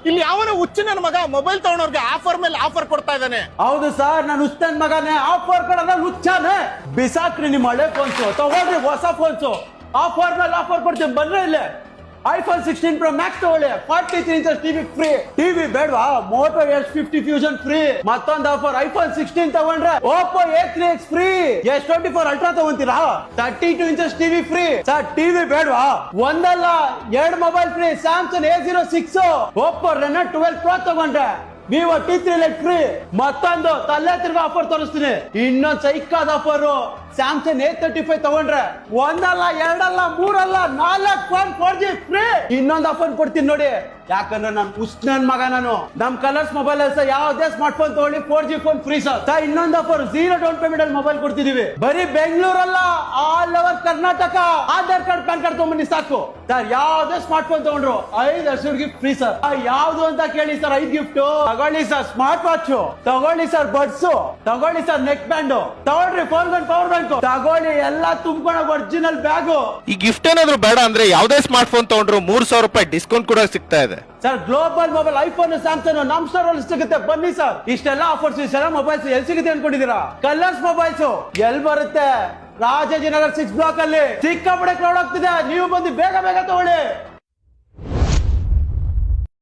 ಇಲ್ಲಿ ಯಾವನ ಹುಚ್ಚು ನನ್ನ ಮಗ ಮೊಬೈಲ್ ತಗೊಂಡವ್ರಿಗೆ ಆಫರ್ ಮೇಲೆ ಆಫರ್ ಕೊಡ್ತಾ ಇದ್ದಾನೆ. ಹೌದು ಸರ್, ನಾನು ಹುಚ್ಚನ್ ಮಗನೇ. ಆಫರ್ ಕೊಡೋದ ಹುಚ್ಚಾನೆ. ಬಿಸಾಕ್ರಿ ನಿಮ್ಮ ಹಳೆ ಫೋನ್ಸು, ತಗೊಳ್ರಿ ಹೊಸ ಫೋನ್ಸು. ಆಫರ್ ಮೇಲೆ ಆಫರ್ ಕೊಡ್ತೀನಿ, ಬಂದ್ರೆ ಇಲ್ಲೇ. iPhone 16 Pro Max ತಗೊಳ್ಳಿ, 43 inches ಟಿವಿ ಫ್ರೀ. ಟಿವಿ ಬೇಡವಾ? Moto X50 Fusion free. ಮತ್ತೊಂದು ಆಫರ್, iPhone 16 ತಗೊಂಡ್ರೆ Oppo A3X free. S24 Ultra ತಗೊಂತೀರಾ? 32 inches TV free. Sir TV ಬೇಡವಾ? ಒಂದಲ್ಲ 2 mobile free. Samsung A06, Oppo Reno 12 Pro ತಗೊಂಡ್ರೆ Vivo T3 Lite ಫ್ರೀ. ಮತ್ತೊಂದು ತಲೆ ತಿರ್ಗಾ offer ತೋರಿಸ್ತೀನಿ. ಇನ್ನೊಂದು ಸೈಕಾದ ಆಫರ್, ಸ್ಯಾಮ್ಸಂಗ್ A35 ತಗೊಂಡ್ರೆ ಒಂದಲ್ಲ 2 ಅಲ್ಲ 3 ಅಲ್ಲ 4 ಫೋನ್ 4G ಫ್ರೀ. ಇನ್ನೊಂದು ಆಫರ್ ಕೊಡ್ತೀನಿ ನೋಡಿ, ಯಾಕಂದ್ರೆ ನಾನು ಉಸ್ನನ್ ಮಗ. ನಾನು ನಮ್ ಕಲರ್ಸ್ ಮೊಬೈಲ್ ಯಾವುದೇ ಸ್ಮಾರ್ಟ್ ಫೋನ್ ತಗೊಳ್ಳಿ 4G ಫೋನ್ ಫ್ರೀ ಸರ್. ಇನ್ನೊಂದು ಆಫರ್, 0 ಡೌನ್ ಪೇಮೆಂಟ್ ಅಲ್ಲಿ ಮೊಬೈಲ್ ಕೊಡ್ತಿದೀವಿ. ಬರೀ ಬೆಂಗಳೂರಲ್ಲ, all over Karnataka. Aadhaar card PAN card ತಗೊಂಬನ್ನಿ ಸಾಕು ಸರ್. ಯಾವುದೇ ಸ್ಮಾರ್ಟ್ ಫೋನ್ ತಗೊಂಡ್ರು 5 ವರ್ಷದ ಗಿಫ್ಟ್ ಫ್ರೀ ಸರ್. ಯಾವ್ದು ಅಂತ ಕೇಳಿ ಸರ್, 5 ಗಿಫ್ಟ್ ತಗೊಳ್ಳಿ ಸರ್. ಸ್ಮಾರ್ಟ್ ವಾಚ್ ತಗೊಳ್ಳಿ ಸರ್, ಬಡ್ಸ್ ತಗೊಳ್ಳಿ ಸರ್, ನೆಕ್ ಬ್ಯಾಂಡ್ ತಗೊಳ್ರಿ, ಫೋನ್ ಗನ್ ಪವರ್ ಬ್ಯಾಂಕ್ ತಗೊಳ್ಳಿ, ಎಲ್ಲ ತುಂಬ್ಕೊಂಡ ಒರಿಜಿನಲ್ ಬ್ಯಾಗು. ಈ ಗಿಫ್ಟ್ ಏನಾದ್ರು ಬೇಡ ಅಂದ್ರೆ ಯಾವ್ದೇ ಸ್ಮಾರ್ಟ್ ಫೋನ್ ತಗೊಂಡ್ರು 3,000 ರೂಪಾಯಿ ಡಿಸ್ಕೌಂಟ್ ಕೂಡ ಸಿಗ್ತಾ ಇದೆ sir. Global mobile, iPhone, Samsung ನಮ್ ಸ್ಟೋರ್ ಅಲ್ಲಿ ಸಿಗುತ್ತೆ, ಬನ್ನಿ ಸರ್. ಇಷ್ಟೆಲ್ಲ ಆಫರ್ಸ್, ಇಷ್ಟೆಲ್ಲ ಮೊಬೈಲ್ಸ್ ಎಲ್ಲಿ ಸಿಗುತ್ತೆ ಅನ್ಕೊಂಡಿದೀರಾ? ಕಲರ್ಸ್ ಮೊಬೈಲ್ಸ್ ಎಲ್ಲಿ ಬರುತ್ತೆ? ರಾಜಾಜಿನಗರ್ 6 ಬ್ಲಾಕ್ ಅಲ್ಲಿ ಸಿಕ್ಕಾಪಟ್ಟೆ ಕ್ರೌಡ್ ಆಗ್ತಿದೆ. ನೀವು ಬಂದು ಬೇಗ ಬೇಗ ತಗೊಳ್ಳಿ.